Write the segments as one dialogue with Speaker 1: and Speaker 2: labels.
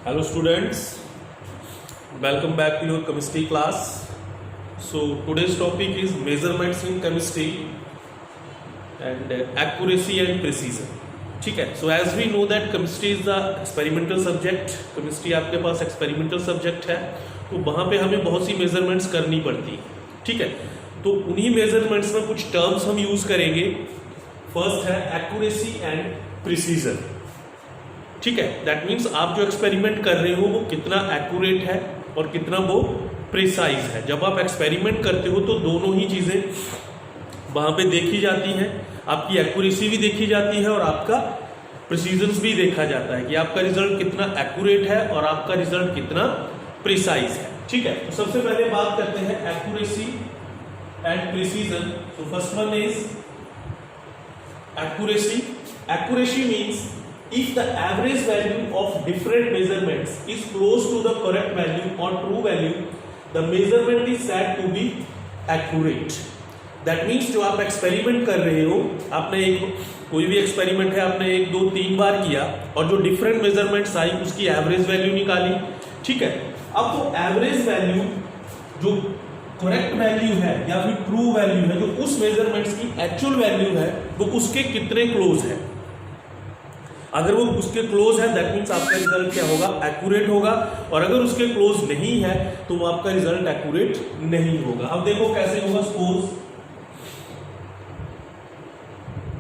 Speaker 1: Hello students, welcome back to your chemistry class. So today's topic is measurements in chemistry and accuracy and precision. ठीक है. So as we know that chemistry is the experimental subject. chemistry आपके पास experimental subject है, तो वहाँ पे हमें बहुत सी measurements करनी पड़ती है. ठीक है. तो उन्हीं measurements में कुछ terms हम use करेंगे. First है accuracy and precision. ठीक है. दैट मीन्स आप जो एक्सपेरिमेंट कर रहे हो वो कितना एक्यूरेट है और कितना वो प्रिसाइज है. जब आप एक्सपेरिमेंट करते हो तो दोनों ही चीज़ें वहाँ पे देखी जाती हैं. आपकी एक्यूरेसी भी देखी जाती है और आपका प्रिसीजन भी देखा जाता है कि आपका रिजल्ट कितना एक्यूरेट है और आपका रिजल्ट कितना प्रिसाइज है. ठीक है. तो सबसे पहले बात करते हैं एक्यूरेसी एंड प्रिसीजन. तो first one is accuracy. Accuracy means if the average value of different measurements is close to the correct value or true value, the measurement is said to be accurate. That means जो आप experiment कर रहे हो, आपने कोई भी experiment है आपने 1, 2, 3 बार किया और जो डिफरेंट मेजरमेंट्स आई उसकी एवरेज वैल्यू निकाली. ठीक है. अब वो एवरेज वैल्यू जो करेक्ट वैल्यू है या फिर ट्रू वैल्यू है, जो उस मेजरमेंट्स की एक्चुअल वैल्यू है, वो उसके कितने क्लोज है. अगर वो उसके क्लोज है दैट मीन्स आपका रिजल्ट क्या होगा, एक्यूरेट होगा. और अगर उसके क्लोज नहीं है तो वो आपका रिजल्ट एक्यूरेट नहीं होगा. अब देखो कैसे होगा. Suppose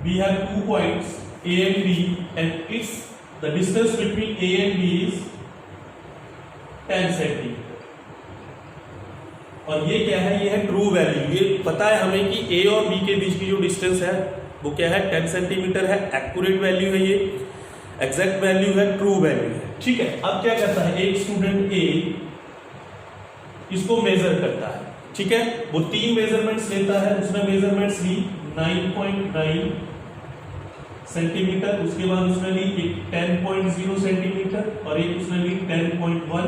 Speaker 1: we have 2 points A and B and its the distance between A and B is 10 centimetre. और ये क्या है, ये है ट्रू वैल्यू. ये पता है हमें कि A और B के बीच की जो डिस्टेंस है वो क्या है, 10 सेंटीमीटर है. एक्यूरेट वैल्यू है, ये एग्जैक्ट वैल्यू है, ट्रू वैल्यू है. ठीक है. अब क्या करता है एक स्टूडेंट ए इसको मेजर करता है. ठीक है. वो 3 मेजरमेंट्स लेता है. उसने मेजरमेंट्स ली 9.9 सेंटीमीटर, उसके बाद उसने ली एक 10.0 सेंटीमीटर और एक उसने ली 10.1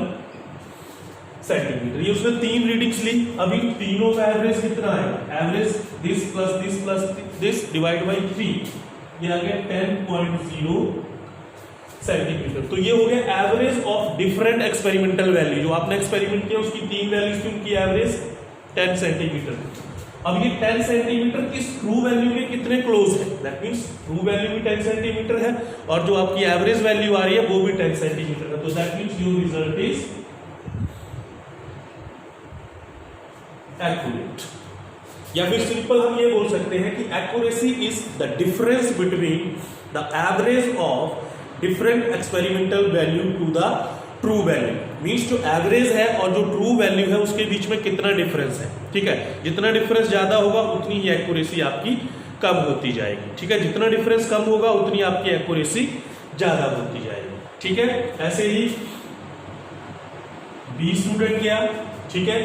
Speaker 1: सेंटीमीटर. ये उसने 3 रीडिंग्स ली. अभी तीनों का एवरेज कितना है, average this plus this divide by 3, ये आ गया 10.0 सेंटीमीटर. तो ये हो गया average of different experimental value. जो आपने एक्सपेरिमेंट किया उसकी 3 वैल्यूज थी, उनकी एवरेज 10 सेंटीमीटर. अब ये 10 सेंटीमीटर इस ट्रू वैल्यू के कितने क्लोज है. दैट मींस ट्रू वैल्यू भी 10 सेंटीमीटर है और जो आपकी एवरेज वैल्यू आ रही है वो भी 10 सेंटीमीटर है. तो that means your result is accurate. या फिर सिंपल हम ये बोल सकते हैं कि accuracy is the difference between the average of different experimental value to the true value. Means जो एवरेज है और जो ट्रू वैल्यू है उसके बीच में कितना डिफरेंस है. ठीक है. जितना डिफरेंस ज्यादा होगा उतनी ही एक्यूरेसी आपकी कम होती जाएगी. ठीक है. जितना डिफरेंस कम होगा उतनी आपकी एक्यूरेसी ज्यादा होती जाएगी. ठीक है. ऐसे ही बी स्टूडेंट गया. ठीक है.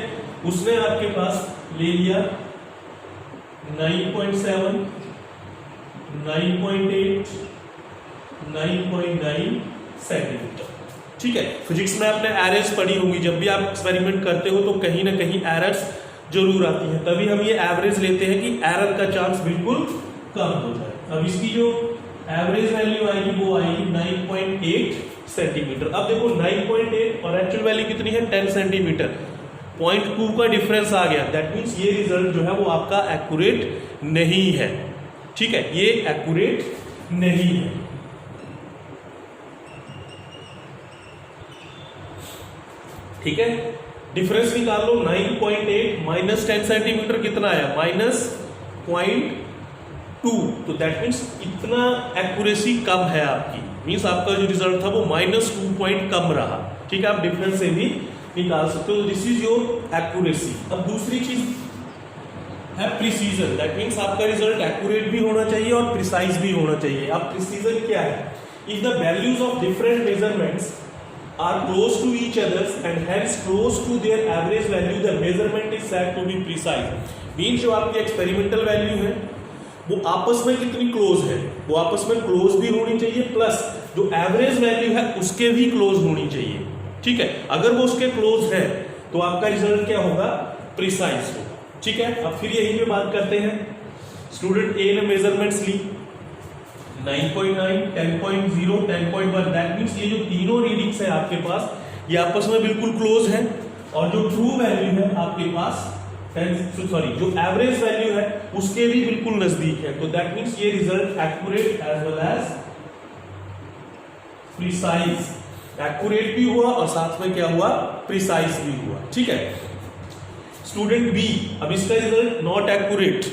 Speaker 1: उसने आपके पास ले लिया 9.7, 9.8, 9.9 सेंटीमीटर. ठीक है. फिजिक्स में आपने एरर्स पढ़ी होंगी. जब भी आप एक्सपेरिमेंट करते हो तो कहीं ना कहीं एरर्स जरूर आती हैं. तभी हम ये एवरेज लेते हैं कि एरर का चांस बिल्कुल कम हो जाए. अब इसकी जो एवरेज वैल्यू आएगी वो आएगी 9.8 सेंटीमीटर. अब देखो 9.8 और एक्चुअल वैल्यू कितनी है, 10 सेंटीमीटर. 0.2 का डिफरेंस आ गया. दैट मीन्स ये रिजल्ट जो है वो आपका एक्यूरेट नहीं है. ठीक है. ये एक्यूरेट नहीं है. ठीक है. डिफरेंस निकाल लो. 9.8 माइनस 10 सेंटीमीटर कितना आया, -0.2. तो दैट मीन्स इतना एक्यूरेसी कम है आपकी. मीन्स आपका जो रिजल्ट था वो -2 पॉइंट कम रहा. ठीक है. आप डिफरेंस से भी निकाल सकते हो. This is your accuracy. अब दूसरी चीज है प्रिसीजन. दैट मीन्स आपका रिजल्ट एक्यूरेट भी होना चाहिए और प्रिसाइज भी होना चाहिए. अब प्रिसीजन क्या है, if the values of different measurements are close to each others and hence close to their average value, the measurement is said to be precise. Means जो आपकी एक्सपेरिमेंटल वैल्यू है वो आपस में कितनी क्लोज है, वो आपस में क्लोज भी होनी चाहिए प्लस जो एवरेज वैल्यू है उसके भी क्लोज होनी चाहिए. ठीक है. अगर वो उसके क्लोज है तो आपका रिजल्ट क्या होगा, प्रिसाइज होगा. ठीक है. अब फिर यही पे बात करते हैं. स्टूडेंट ए ने मेजरमेंट्स ली 9.9, 10.0, 10.1. दैट मीन्स मीन्स ये जो तीनों रीडिंग्स है आपके पास ये आपस में बिल्कुल क्लोज है, और जो ट्रू वैल्यू है आपके पास जो एवरेज वैल्यू है उसके भी बिल्कुल नजदीक है। तो दैट मीन्स ये result accurate as well as precise, accurate भी हुआ और साथ में क्या हुआ, प्रिसाइज भी हुआ। ठीक है। स्टूडेंट बी, अब इसका रिजल्ट नॉट एक्यूरेट,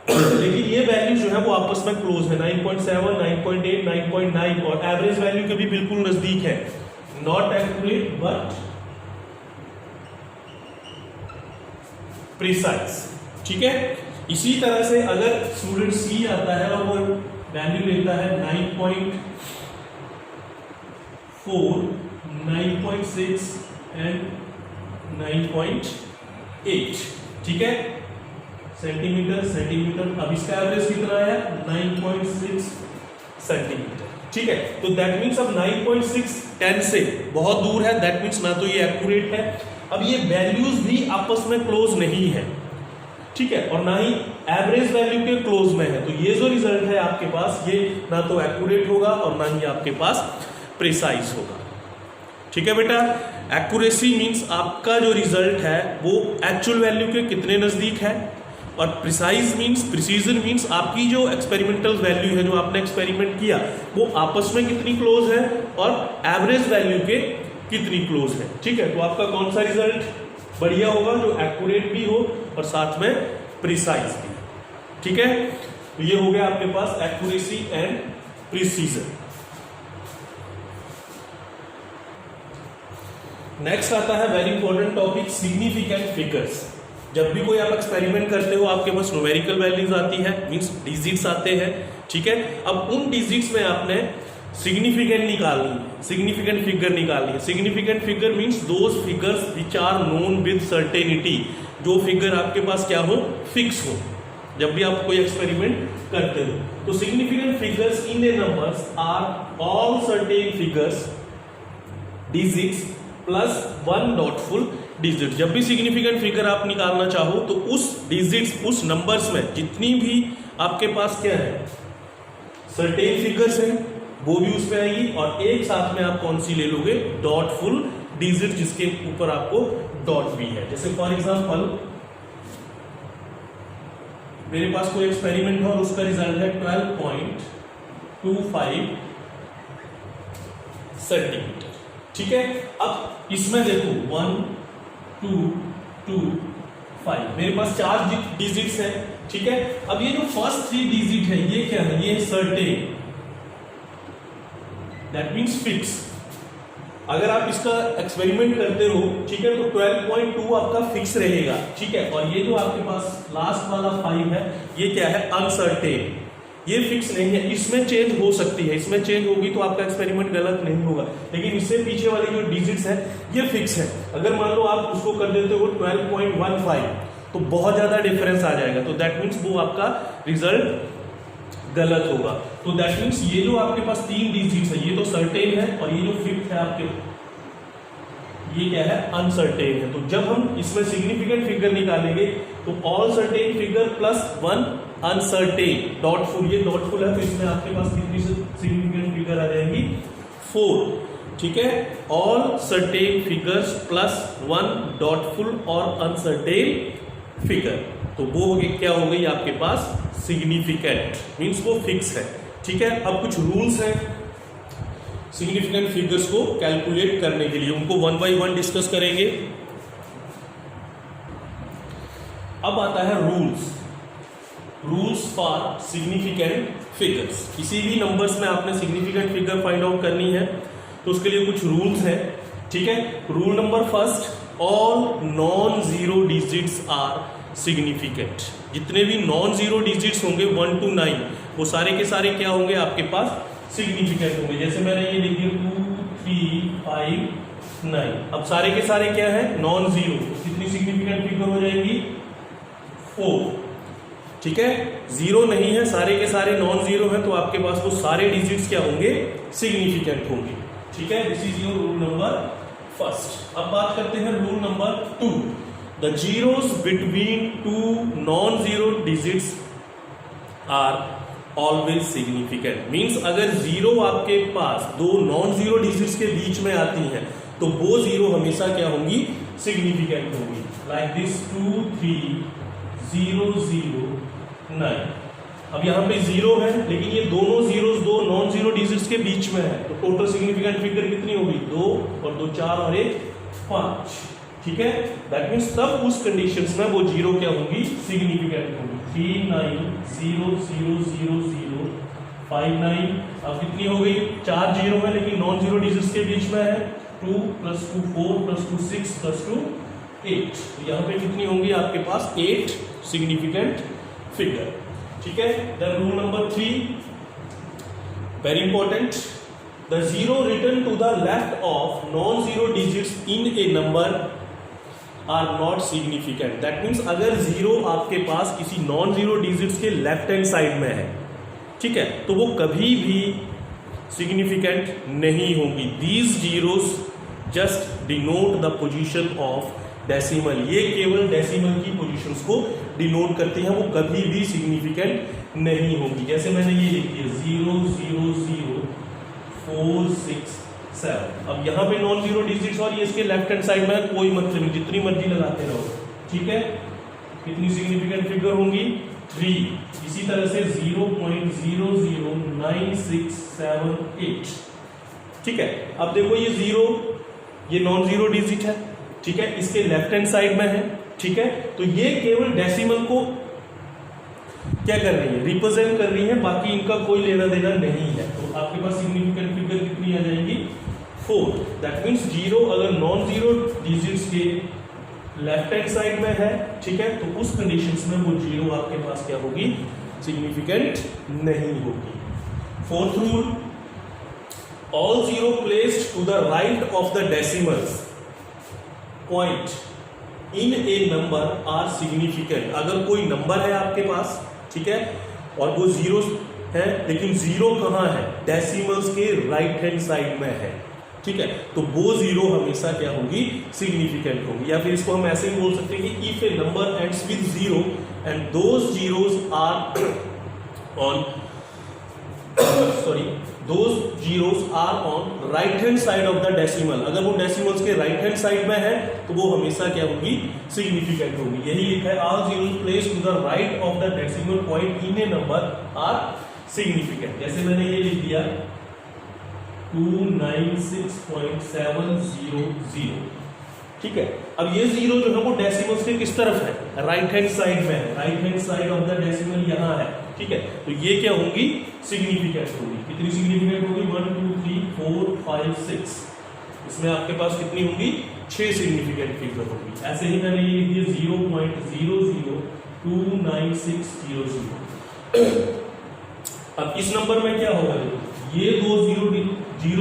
Speaker 1: लेकिन ये वैल्यू जो है वो आपस में क्लोज है, 9.7, 9.8, 9.9 और एवरेज वैल्यू के भी बिल्कुल नजदीक है। Not accurate but precise. ठीक है। इसी तरह से अगर स्टूडेंट सी आता है और वो वैल्यू लेता है 9.4, 9.6 एंड 9.8, ठीक है, सेंटीमीटर। अब इसका एवरेज कितना है, 9.6 सेंटीमीटर। ठीक है। तो दैट मीन्स अब 9.6 10 से बहुत दूर है, दैट मीन्स ना तो ये एक्यूरेट है, अब ये वैल्यूज भी आपस में क्लोज नहीं है। ठीक है। और ना ही एवरेज वैल्यू के क्लोज में है। तो ये जो रिजल्ट है आपके पास ये ना तो एक्यूरेट होगा और ना ही आपके पास प्रिसाइज होगा। ठीक है बेटा। एक्यूरेसी मीन्स आपका जो रिजल्ट है वो एक्चुअल वैल्यू के कितने नजदीक है, और प्रिसाइज मीन्स, प्रिसीजन मीन्स आपकी जो एक्सपेरिमेंटल वैल्यू है जो आपने एक्सपेरिमेंट किया वो आपस में कितनी क्लोज है और एवरेज वैल्यू के कितनी क्लोज है। ठीक है। तो आपका कौन सा रिजल्ट बढ़िया होगा, जो एक्यूरेट भी हो और साथ में प्रिसाइज भी। ठीक है। तो ये हो गया आपके पास एक्यूरेसी एंड प्रिसीजन। नेक्स्ट आता है very important topic, significant figures. जब भी कोई आप एक्सपेरिमेंट करते हो आपके पास न्यूमेरिकल वैल्यूज आती है, मींस डिजिट्स आते हैं। ठीक है। अब उन डिजिट्स में आपने सिग्निफिकेंट निकालनी है, सिग्निफिकेंट फिगर निकालनी है। Significant figure means those figures which are known with certainty, जो फिगर आपके पास क्या हो, फिक्स हो जब भी आप कोई एक्सपेरिमेंट करते हो। तो significant figures in a numbers are all certain figures digits plus one doubtful digit. जब भी सिग्निफिकेंट फिगर आप निकालना चाहो तो उस डिजिट्स, उस नंबर्स में जितनी भी आपके पास क्या है, सर्टेन फिगर्स हैं, वो भी उसमें आएगी, और एक साथ में आप कौन सी ले लोगे, डॉटफुल डिजिट, जिसके ऊपर आपको डॉट भी है। जैसे फॉर एग्जांपल मेरे पास कोई एक्सपेरिमेंट है और उसका रिजल्ट है 12.25 सेंटीमीटर। ठीक है। अब इसमें देखो 1, 2, 2, 5, मेरे पास 4 डिजिट्स हैं। ठीक है। अब ये जो फर्स्ट 3 डिजिट है ये क्या है, ये सर्टेन, दैट मीन्स फिक्स। अगर आप इसका एक्सपेरिमेंट करते हो, ठीक है, तो 12.2 आपका फिक्स रहेगा। ठीक है। और ये जो आपके पास लास्ट वाला 5 है ये क्या है, अनसर्टेन, ये फिक्स नहीं है, इसमें चेंज हो सकती है, इसमें चेंज होगी तो आपका एक्सपेरिमेंट गलत नहीं होगा, लेकिन इससे पीछे वाली जो डिजिट्स है ये फिक्स है। अगर मान लो आप उसको कर देते हो 12.15 तो बहुत ज्यादा डिफरेंस आ जाएगा, तो दैट मीन्स वो आपका रिजल्ट गलत होगा। तो दैट मीन्स ये जो आपके पास 3 डिजिट्स है ये तो सर्टेन है, और ये जो फिफ्थ है आपके ये क्या है, अनसर्टेन है। तो जब हम इसमें सिग्निफिकेंट फिगर निकालेंगे तो all certain figure plus 1 uncertain doubtful, ये डॉटफुल है तो इसमें आपके पास कितनी सिग्निफिकेंट फिगर आ जाएंगी, 4। ठीक है। All certain figures plus 1 doubtful और अनसर्टेन फिगर, तो वो क्या हो गई आपके पास, सिग्निफिकेंट, मीन्स वो फिक्स है। ठीक है। अब कुछ रूल्स हैं सिग्निफिकेंट फिगर्स को कैलकुलेट करने के लिए, उनको 1 बाय 1 डिस्कस करेंगे। अब आता है रूल्स फॉर सिग्निफिकेंट फिगर्स। किसी भी नंबर्स में आपने सिग्निफिकेंट फिगर फाइंड आउट करनी है तो उसके लिए कुछ रूल्स हैं। ठीक है। Rule number first, all non zero digits are significant. जितने भी नॉन जीरो डिजिट्स होंगे 1 to 9 वो सारे के सारे क्या होंगे आपके पास, सिग्निफिकेंट होंगे। जैसे मैंने ये लिख दिया 2, 3, 5, 9, अब सारे के सारे क्या है, नॉन जीरो, कितनी सिग्निफिकेंट फिगर हो जाएगी, 4। ठीक है। जीरो नहीं है, सारे के सारे नॉन जीरो है, तो आपके पास वो सारे डिजिट्स क्या होंगे, सिग्निफिकेंट होंगे। ठीक है। This is your rule number first. अब बात करते हैं rule number 2, the zeros between 2 non zero digits are always significant. Means अगर जीरो आपके पास दो नॉन जीरो डिजिट्स के बीच में आती हैं तो वो जीरो हमेशा क्या होंगी, सिग्निफिकेंट होंगी। Like this 2 3 0 0 9। अब यहाँ पे जीरो है लेकिन ये दोनों जीरोस दो नॉन जीरो डिजिट्स के बीच में है, तो टोटल सिग्निफिकेंट फिगर कितनी होगी, 2 और 2 4 और 1 5। ठीक है, दैट मीन्स तब उस कंडीशंस में वो जीरो क्या होंगी, सिग्निफिकेंट होंगी। 3 9 0 0 0 0 5 9। अब कितनी हो गई, 4 जीरो है लेकिन नॉन जीरो डिजिट्स के बीच में है, 2 + 2 4 + 2 6 + 2 8। तो यहाँ पे कितनी होंगी आपके पास, 8 सिग्निफिकेंट फिगर। ठीक है, then rule number 3 very important, the zero written to the left of non zero digits in a number are not significant. That means अगर जीरो आपके पास किसी नॉन जीरो डिजिट्स के लेफ्ट हैंड साइड में है, ठीक है, तो वो कभी भी सिग्निफिकेंट नहीं होगी। These zeros just denote the position of decimal. ये केवल डेसिमल की पोजीशंस को डिनोट करती हैं, वो कभी भी सिग्निफिकेंट नहीं होगी। जैसे मैंने ये लिख दिया 0 0 0 4 6 7। अब यहाँ पे नॉन जीरो डिजिट्स और ये इसके लेफ्ट हैंड साइड में कोई मतलब नहीं, जितनी मर्जी लगाते रहो। ठीक है, कितनी सिग्निफिकेंट फिगर होंगी, 3। इसी तरह से 0.009678। ठीक है, अब देखो ये जीरो, ये नॉन जीरो डिजिट है, ठीक है, इसके लेफ्ट हैंड साइड में है। ठीक है, तो ये केवल डेसिमल को क्या कर रही है, रिप्रेजेंट कर रही है, बाकी इनका कोई लेना देना नहीं है। तो आपके पास सिग्निफिकेंट फिगर कितनी आ जाएंगी, 4। दैट मीन्स जीरो अगर नॉन जीरो डिजिट्स के लेफ्ट हैंड साइड में है, ठीक है, तो उस कंडीशंस में वो जीरो आपके पास क्या होगी, सिग्निफिकेंट नहीं होगी। 4th rule, all zero placed to the right of the decimals point in a number are significant. अगर कोई नंबर है आपके पास, ठीक है, और वो जीरो है लेकिन जीरो कहाँ है, डेसिमल्स के राइट हैंड साइड में है, ठीक है, तो वो जीरो हमेशा क्या होगी, सिग्निफिकेंट होगी। या फिर इसको हम ऐसे भी बोल सकते हैं कि if a number ends with zero and those zeros are on those zeros are on right hand side of the decimal। अगर वो डेसिमल्स के राइट हैंड साइड में है तो वो हमेशा क्या होगी, सिग्निफिकेंट होगी। यही लिखा है, all zeros placed to the right of the decimal point in a number are significant। जैसे मैंने ये लिख दिया 296.700। ठीक है, अब ये जीरो जो है वो डेसिमल्स के किस तरफ है, राइट हैंड साइड में है, right hand side of the decimal यहाँ है। ठीक है, तो ये क्या होंगी, सिग्निफिकेंट होगी। कितनी सिग्निफिकेंट होगी, 1 2 3 4 5 6। इसमें आपके पास कितनी होंगी, 6 सिग्निफिकेंट फिगर होगी। ऐसे ही मैंने ये लिख दिया 0.002960। अब इस नंबर में क्या होगा, ये दो जीरो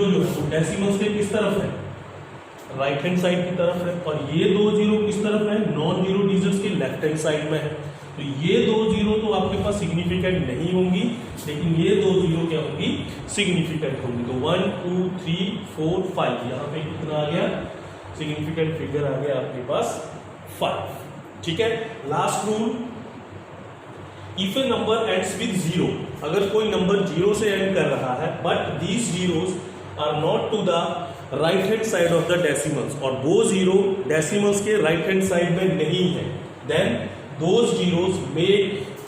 Speaker 1: जो है वो डेसिमल्स के किस तरफ है, राइट हैंड साइड की तरफ है, और ये दो जीरो किस तरफ है, नॉन जीरो डिजिट्स के लेफ्ट हैंड साइड में है। तो ये दो जीरो तो आपके पास सिग्निफिकेंट नहीं होंगी, लेकिन ये दो जीरो क्या होंगी, सिग्निफिकेंट होंगी। तो 1 2 3 4 5, यहाँ पे कितना आ गया, सिग्निफिकेंट फिगर आ गया आपके पास 5। ठीक है, last rule, if a number ends with zero, अगर कोई नंबर जीरो से एंड कर रहा है but these zeros are not to the right hand side of the decimals, और वो जीरो डेसिमल्स के राइट हैंड साइड में नहीं है, then those zeros may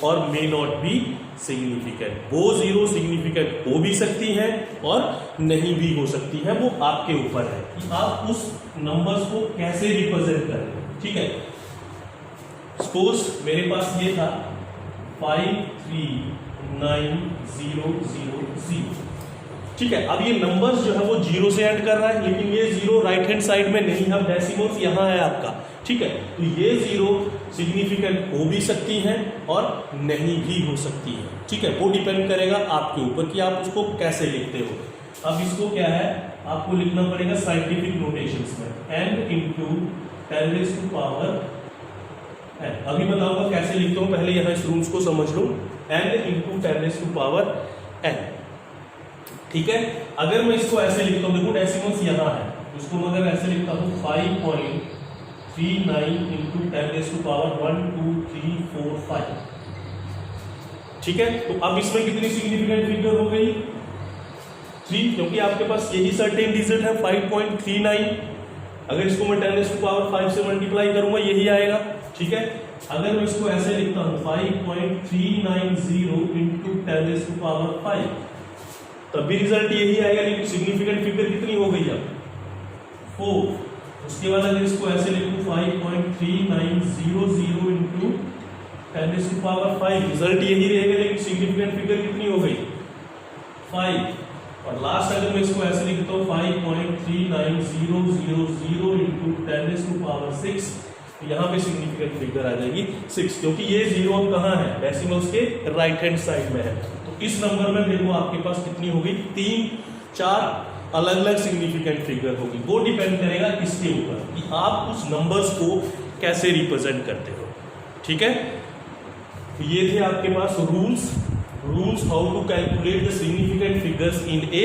Speaker 1: or may not be significant. वो जीरो सिग्निफिकेंट हो भी सकती हैं और नहीं भी हो सकती हैं, वो आपके ऊपर है कि आप उस नंबर्स को कैसे रिप्रेजेंट करें। ठीक है, सपोज मेरे पास ये था 53900। ठीक है, अब ये नंबर्स जो है वो जीरो से एंड कर रहा है, लेकिन ये जीरो राइट हैंड साइड में नहीं है, डेसिमल्स यहाँ है आपका। ठीक है, तो ये जीरो सिग्निफिकेंट हो भी सकती हैं और नहीं भी हो सकती है। ठीक है, वो डिपेंड करेगा आपके ऊपर कि आप उसको कैसे लिखते हो। अब इसको क्या है, आपको लिखना पड़ेगा साइंटिफिक नोटेशंस में, n × 10⁻⁴ n। अभी बताऊंगा कैसे लिखता हूं, पहले यहाँ इस रूल्स को समझ लो। n × 10⁻n। ठीक है, अगर मैं इसको ऐसे लिखता हूं, देखो डेसिमल्स यहाँ है, इसको मैं अगर ऐसे लिखता हूं 5.39 × 10⁻1 2 3 4 5। ठीक है, तो अब इसमें कितनी सिग्निफिकेंट फिगर हो गई 3, क्योंकि आपके पास यही सर्टेन डिजिट है 5.39। अगर इसको मैं 10⁵ से मल्टीप्लाई करूंगा यही आएगा। ठीक है, अगर मैं इसको ऐसे लिखता हूं 5.390 इंटू 10⁵, तब भी रिजल्ट यही आएगा, लेकिन सिग्निफिकेंट फिगर कितनी हो गई अब 4। उसके बाद अगर इसको ऐसे लिखूं 5.3900 इंटू 10⁵, रिजल्ट यही रहेगा, लेकिन सिग्निफिकेंट फिगर कितनी हो गई 5। और लास्ट अगर मैं इसको ऐसे लिखता हूँ 5.39000 इंटू 10⁻⁶, यहाँ पे सिग्निफिकेंट फिगर आ जाएगी 6, क्योंकि ये जीरो अब कहाँ है, डेसिमल्स के राइट हैंड साइड में है। तो इस नंबर में देखो आपके पास कितनी होगी 3-4 अलग अलग सिग्निफिकेंट फिगर होगी। वो डिपेंड करेगा इसके ऊपर कि आप उस नंबर्स को कैसे रिप्रेजेंट करते हो। ठीक है, तो ये थे आपके पास rules how to calculate the significant figures in a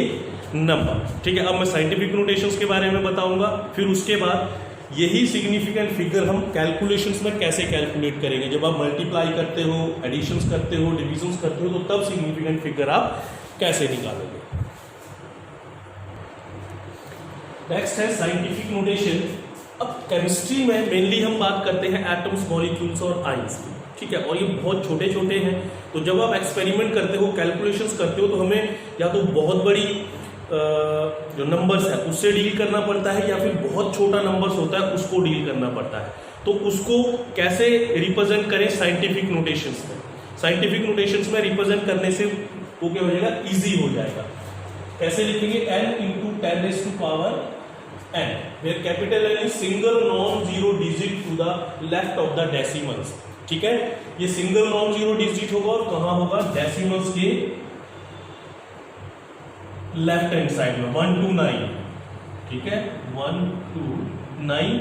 Speaker 1: number. ठीक है, अब मैं साइंटिफिक नोटेशंस के बारे में बताऊंगा, फिर उसके बाद यही सिग्निफिकेंट फिगर हम कैलकुलेशंस में कैसे कैलकुलेट करेंगे। जब आप मल्टीप्लाई करते हो, एडिशंस करते हो, डिविजन्स करते हो, तो तब सिग्निफिकेंट फिगर आप कैसे निकालोगे। नेक्स्ट है साइंटिफिक नोटेशन। अब केमिस्ट्री में मेनली हम बात करते हैं एटम्स, मॉलिक्यूल्स और आयंस की। ठीक है, और ये बहुत छोटे छोटे हैं, तो जब आप एक्सपेरिमेंट करते हो, कैलकुलेशंस करते हो, तो हमें या तो बहुत बड़ी जो नंबर्स है उससे डील करना पड़ता है, या फिर बहुत छोटा नंबर्स होता है उसको डील करना पड़ता है। तो उसको कैसे रिप्रेजेंट करें साइंटिफिक नोटेशंस में। साइंटिफिक नोटेशंस में रिप्रेजेंट करने से वो क्या हो जाएगा, इजी हो जाएगा। कैसे लिखेंगे, n into 10⁻n, where capital N is single non-zero digit to the left of the decimals। ठीक है, ये सिंगल नॉन जीरो डिजिट होगा और कहां होगा, डेसिमल्स के लेफ्ट हैंड साइड में 1 to 9। ठीक है, 1 to 9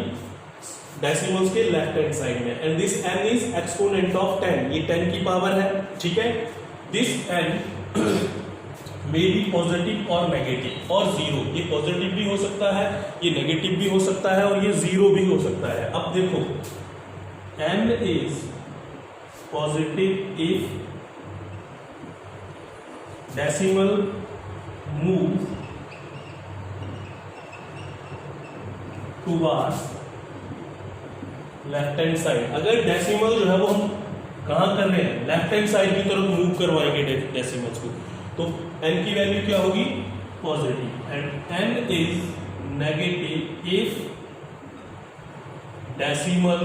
Speaker 1: डेसिमल्स के लेफ्ट हैंड साइड में। And this n is exponent of 10, ये 10 की पावर है। ठीक है, this n may be positive और नेगेटिव और जीरो। ये पॉजिटिव भी हो सकता है, ये नेगेटिव भी हो सकता है, और ये जीरो भी हो सकता है। अब देखो, n is positive if decimal move towards left hand side. अगर डेसिमल जो है वो हम कहां कर रहे हैं, लेफ्ट हैंड साइड की तरफ मूव करवाएंगे डेसिमल्स को, तो n की वैल्यू क्या होगी, positive. And n is negative if decimal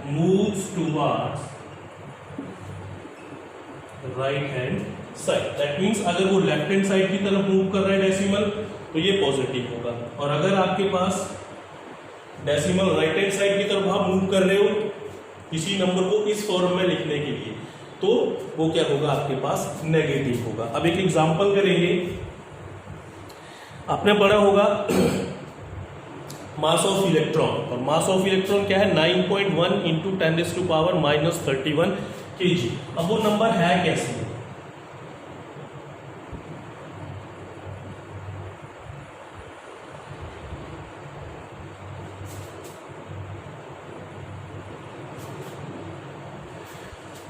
Speaker 1: moves towards right hand side. That means अगर वो लेफ्ट हैंड साइड की तरफ मूव कर रहा है डेसिमल, तो ये पॉजिटिव होगा। और अगर आपके पास डेसिमल राइट हैंड साइड की तरफ आप मूव कर रहे हो किसी नंबर को इस फॉर्म में लिखने के लिए, तो वो क्या होगा, आपके पास नेगेटिव होगा। अब एक एग्जांपल करेंगे। आपने पढ़ा होगा मास ऑफ इलेक्ट्रॉन, और मास ऑफ इलेक्ट्रॉन क्या है, 9.1 इंटू 10⁻⁻31 kg। अब वो नंबर है कैसे,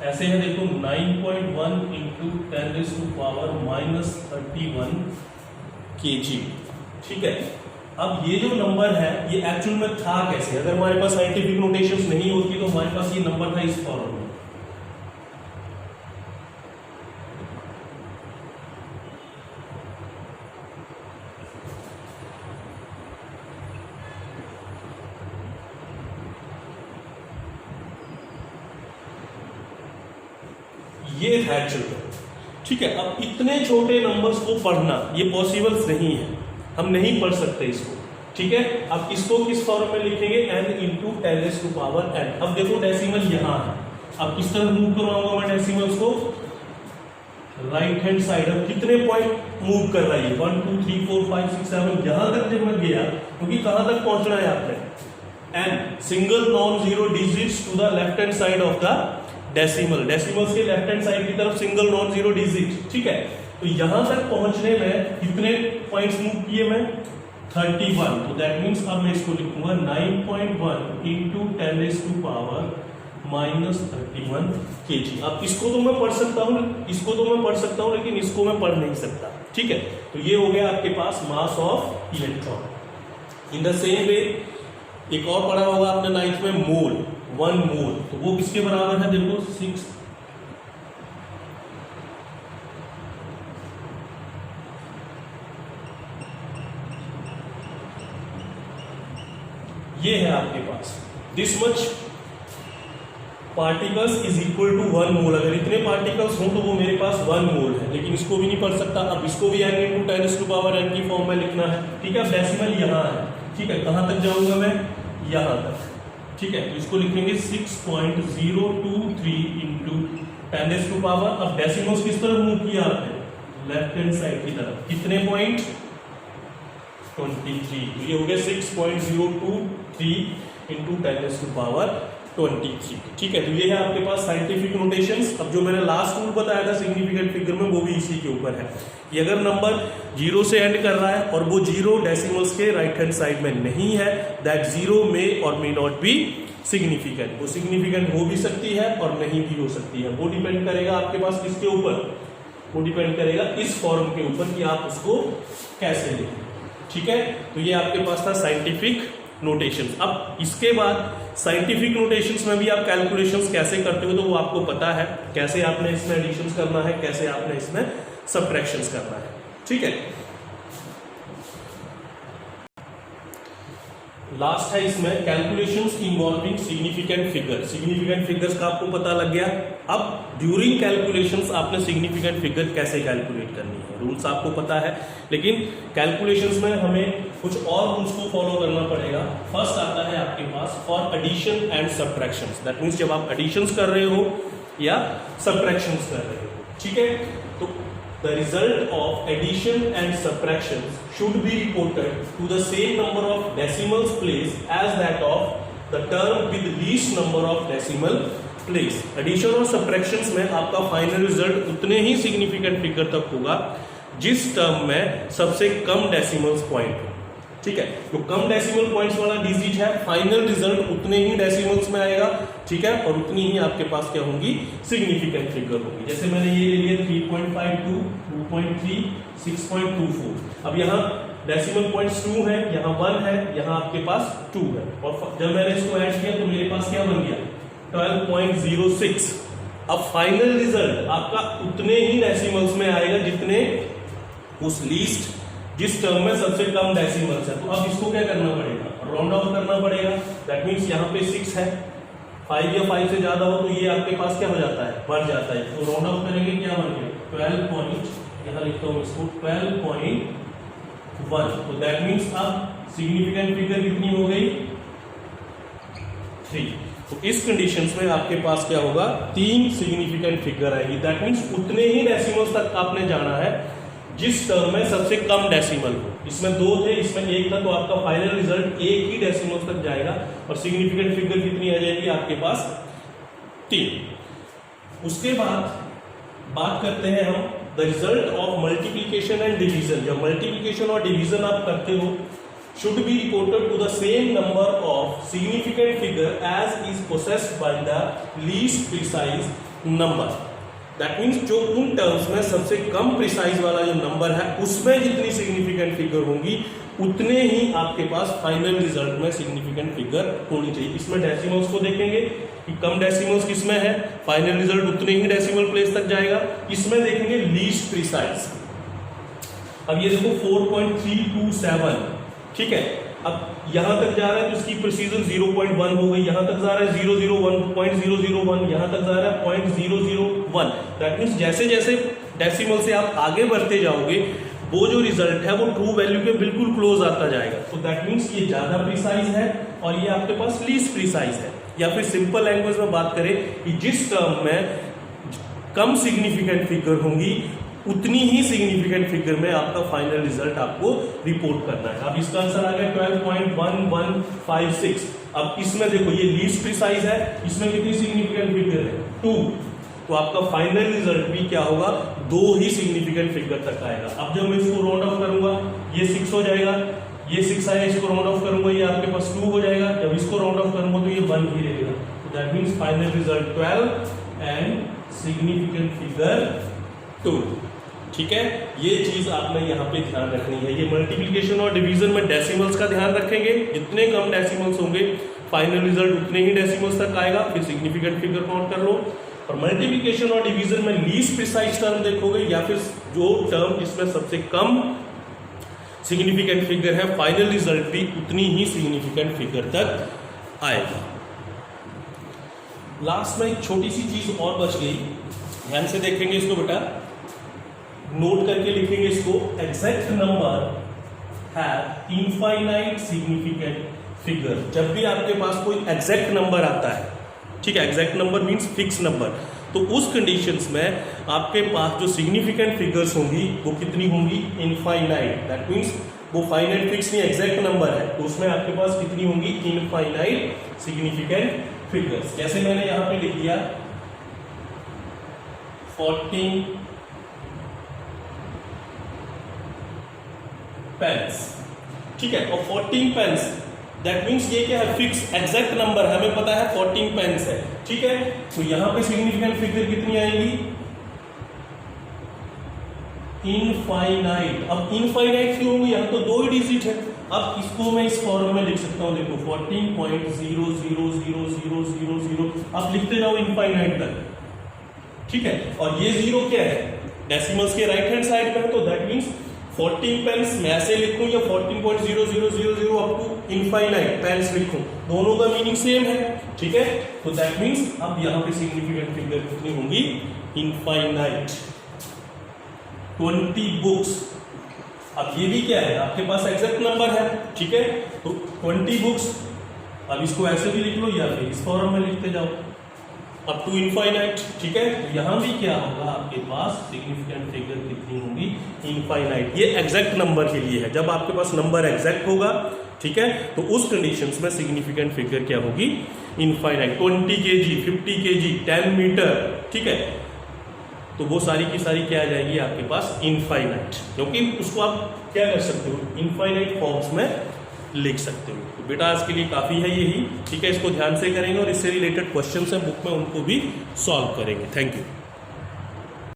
Speaker 1: ऐसे है, देखो 9.1 इंटू 10⁻⁻31 kg। ठीक है, अब ये जो नंबर है ये एक्चुअल में था कैसे। अगर हमारे पास साइंटिफिक नोटेशंस नहीं होती तो हमारे पास ये नंबर था इस फॉर्म में। ये था एक्चुअल में। ठीक है, अब इतने छोटे नंबर्स को पढ़ना ये पॉसिबल नहीं है, हम नहीं पढ़ सकते इसको। ठीक है, अब इसको किस फॉर्म में लिखेंगे, n इंटू 10⁻n। अब देखो डेसिमल यहां है, अब किस तरह मूव करवाऊंगा मैं डेसिमल्स को, राइट हैंड साइड। अब कितने पॉइंट मूव कर रहा है, 1 2 3 4 5 6 7, यहां तक जब मैं गया, क्योंकि कहां तक पहुंचना है आपने, n single non zero digits to the left hand side of the decimal. Decimals के लेफ्ट हैंड साइड की तरफ सिंगल नॉन जीरो डिजिट। ठीक है, तो यहां तक पहुंचने में कितने पॉइंट्स मूव किए मैं, 31। तो दैट मीन्स अब मैं इसको लिखूंगा 9.1 इंटू 10⁻⁻31 -31 kg। अब इसको तो मैं पढ़ सकता हूँ, इसको तो मैं पढ़ सकता हूँ, लेकिन इसको मैं पढ़ नहीं सकता। ठीक है, तो ये हो गया आपके पास mass of electron. In the same way एक और पढ़ा होगा आपने 9th में, मोल, 1 मोल, तो वो किसके बराबर है? देखो 6, ये है आपके पास this much particles is equal to 1 mole. अगर इतने पार्टिकल्स हों तो वो मेरे पास 1 मोल है, लेकिन इसको भी नहीं पढ़ सकता। अब इसको भी n × 10⁻⁴ की फॉर्म में लिखना है। ठीक है, डेसिमल यहाँ है। ठीक है, कहाँ तक जाऊंगा मैं? यहाँ तक। ठीक है, तो इसको लिखेंगे 6.023 × 10⁻। अब डेसिमल्स किस तरफ मूव किया आपने? लेफ्ट हैंड साइड की तरफ। कितने पॉइंट? 23। तो ये हो गया 6.023 × 10⁻23। ठीक है, तो ये है आपके पास साइंटिफिक नोटेशंस। अब जो मैंने लास्ट रूल बताया था सिग्निफिकेंट फिगर में, वो भी इसी के ऊपर है कि अगर नंबर 0 से एंड कर रहा है और वो 0 डेसिमल्स के राइट हैंड साइड में नहीं है, दैट 0 में और मे नॉट बी सिग्निफिकेंट। वो सिग्निफिकेंट हो भी सकती है और नहीं भी हो सकती है। वो डिपेंड करेगा आपके पास किसके ऊपर? वो डिपेंड करेगा इस फॉर्म के ऊपर कि आप उसको कैसे लिखें। ठीक है, तो ये आपके पास था साइंटिफिक नोटेशंस। अब इसके बाद साइंटिफिक नोटेशंस में भी आप कैलकुलेशंस कैसे करते हो तो वो आपको पता है, कैसे आपने इसमें एडिशंस करना है, कैसे आपने इसमें सबट्रैक्शंस करना है। ठीक है, लास्ट है इसमें calculations involving significant figure. Significant figures का आपको पता लग गया। अब ड्यूरिंग कैलकुलेशंस आपने सिग्निफिकेंट फिगर कैसे कैलकुलेट करनी है, रूल्स आपको पता है, लेकिन कैलकुलेशंस में हमें कुछ और रूल्स को फॉलो करना पड़ेगा। फर्स्ट आता है आपके पास for addition and subtractions. That means जब आप एडिशंस कर रहे हो या सबट्रैक्शंस कर रहे हो। ठीक है, तो the result of addition and subtraction should be reported to the same number of decimals place as that of the term with least number of decimal place. Addition और subtractions में आपका फाइनल रिजल्ट उतने ही significant figure तक होगा जिस term में सबसे कम decimals point हो। ठीक है, तो कम डेसिमल पॉइंट्स वाला डिजिट है, फाइनल रिजल्ट उतने ही डेसिमल्स में आएगा। ठीक है, और उतनी ही आपके पास क्या होंगी? सिग्निफिकेंट फिगर होगी। जैसे मैंने ये ले लिया 3.52, 2.3, 6.24। अब यहाँ डेसिमल पॉइंट्स 2 है, यहाँ 1 है, यहाँ आपके पास 2 है, और जब मैंने इसको ऐड किया तो मेरे पास क्या बन गया? 12.06। अब फाइनल रिजल्ट आपका उतने ही डेसिमल्स में आएगा जितने उस लीस्ट, जिस टर्म में सबसे कम डेसिमल्स है। तो अब इसको क्या करना पड़ेगा? राउंड ऑफ करना पड़ेगा। दैट मीन्स यहाँ पे 6 है, 5 या 5 से ज्यादा हो तो ये आपके पास क्या हो जाता है? बढ़ जाता है। तो राउंड ऑफ करेंगे, क्या बन गया? 12 पॉइंट, यहाँ लिखता हूँ इसको 12.1। तो दैट मीन्स अब सिग्निफिकेंट फिगर कितनी हो गई? 3। तो इस कंडीशंस में आपके पास क्या होगा? 3 सिग्निफिकेंट फिगर आएगी। दैट मीन्स उतने ही डेसिमल्स तक आपने जाना है जिस टर्म में सबसे कम डेसिमल हो। इसमें 2 थे, इसमें 1 था, तो आपका फाइनल रिजल्ट 1 ही डेसिमल तक जाएगा और सिग्निफिकेंट फिगर कितनी आ जाएगी आपके पास? 3। उसके बाद बात करते हैं हम the result of multiplication and division. जब मल्टीप्लीकेशन और डिवीजन आप करते हो, should be reported to the same number of significant figure as is possessed by the least precise number. That means जो उन टर्म्स में सबसे कम प्रिसाइज वाला जो नंबर है उसमें जितनी सिग्निफिकेंट फिगर होंगी उतने ही आपके पास फाइनल रिजल्ट में सिग्निफिकेंट फिगर होनी चाहिए। इसमें डेसिमल्स को देखेंगे कि कम डेसिमल्स किसमें है, फाइनल रिजल्ट उतने ही डेसिमल प्लेस तक जाएगा। इसमें देखेंगे लीस्ट प्रिसाइज। अब ये देखो 4.327। ठीक है, अब यहां तक जा रहा है तो इसकी प्रिसीजन 0.1 हो गई, यहां तक जा रहा है 0.001, यहां तक जा रहा है 0.001। दैट मीन्स जैसे जैसे डेसिमल से आप आगे बढ़ते जाओगे वो जो रिजल्ट है वो ट्रू वैल्यू के बिल्कुल क्लोज आता जाएगा। तो दैट मीन्स ये ज्यादा प्रिसाइज है और ये आपके पास लीस्ट प्रिसाइज है। या फिर सिंपल लैंग्वेज में बात करें कि जिस टर्म में कम सिग्निफिकेंट फिगर होंगी उतनी ही सिग्निफिकेंट फिगर में आपका फाइनल रिजल्ट आपको रिपोर्ट करना है। अब इसका आंसर आ गया 12.1156। अब इसमें देखो ये लीस्ट प्रिसाइज है, इसमें कितनी सिग्निफिकेंट फिगर है? 2। तो आपका फाइनल रिजल्ट भी क्या होगा? 2 ही सिग्निफिकेंट फिगर तक आएगा। अब जब मैं इसको राउंड ऑफ करूंगा ये 6 हो जाएगा, ये 6 आएगा, इसको राउंड ऑफ करूंगा ये आपके पास 2 हो जाएगा। जब इसको राउंड ऑफ करूंगा तो ये 1 ही रहेगा। That means final result 12 and significant figure 2। ठीक है, ये चीज आपने यहाँ पे ध्यान रखनी है। ये मल्टीप्लिकेशन और डिवीजन में डेसिमल्स का ध्यान रखेंगे, जितने कम डेसिमल्स होंगे फाइनल रिजल्ट उतने ही डेसिमल्स तक आएगा, फिर सिग्निफिकेंट फिगर काउंट कर लो। और मल्टीप्लिकेशन और डिवीजन में लीस्ट प्रिसाइज टर्म देखोगे या फिर जो टर्म जिसमें सबसे कम सिग्निफिकेंट फिगर है, फाइनल रिजल्ट भी उतनी ही सिग्निफिकेंट फिगर तक आएगा। लास्ट में एक छोटी सी चीज और बच गई, ध्यान से देखेंगे इसको बेटा, नोट करके लिखेंगे इसको। एग्जैक्ट नंबर है इनफाइनाइट सिग्निफिकेंट फिगर। जब भी आपके पास कोई एग्जैक्ट नंबर आता है, ठीक है, exact number means fix number, तो उस कंडीशंस में आपके पास जो सिग्निफिकेंट फिगर्स होंगी वो कितनी होंगी? इनफाइनाइट। दैट मींस वो फाइनाइट फिक्स नहीं, एग्जैक्ट नंबर है, तो उसमें आपके पास कितनी होंगी? Infinite significant figures. जैसे मैंने यहां पे लिख दिया 14 पेन्स, ठीक है, और 14 पेन्स दैट मीन्स ये क्या है? फिक्स एग्जैक्ट नंबर है, हमें पता है 14 पेन्स है, ठीक है। तो यहां पे सिग्निफिकेंट फिगर कितनी आएगी? इनफाइनाइट। अब इनफाइनाइट क्यों होंगी? यहां तो 2 ही डिजिट है। अब इसको मैं इस फॉर्म में लिख सकता हूं, देखो 14.0000000, अब लिखते जाओ इनफाइनाइट तक, ठीक है। और ये 0 क्या है? डेसिमल्स के राइट हैंड साइड पे है, तो दैट मीन्स 14 पेन्स मैं ऐसे लिखूं या 14.0000 अप टू इनफाइनाइट पेन्स लिखूं, दोनों का मीनिंग सेम है, ठीक है। तो दैट मीन्स अब यहां पे सिग्निफिकेंट फिगर कितनी होंगी? इनफाइनाइट। 20 बुक्स, अब ये भी क्या है? आपके पास एग्जैक्ट नंबर है, ठीक है, तो 20 बुक्स, अब इसको ऐसे भी लिख लो या फिर इस फॉर्म में लिखते जाओ अप टू इनफाइनाइट, ठीक है। तो यहां भी क्या होगा? आपके पास सिग्निफिकेंट फिगर कितनी होंगी? इनफाइनाइट। ये एग्जैक्ट नंबर के लिए है, जब आपके पास नंबर एग्जैक्ट होगा, ठीक है, तो उस कंडीशंस में सिग्निफिकेंट फिगर क्या होगी? इनफाइनाइट। 20 kg, 50 kg, 10 मीटर, ठीक है, तो वो सारी की सारी क्या आ जाएगी आपके पास? इनफाइनाइट, क्योंकि उसको आप क्या कर सकते हो? इनफाइनाइट फॉर्म्स में लिख सकते हो। तो बेटा आज के लिए काफ़ी है यही, ठीक है, इसको ध्यान से करेंगे और इससे रिलेटेड क्वेश्चंस हैं बुक में, उनको भी सॉल्व करेंगे। Thank you.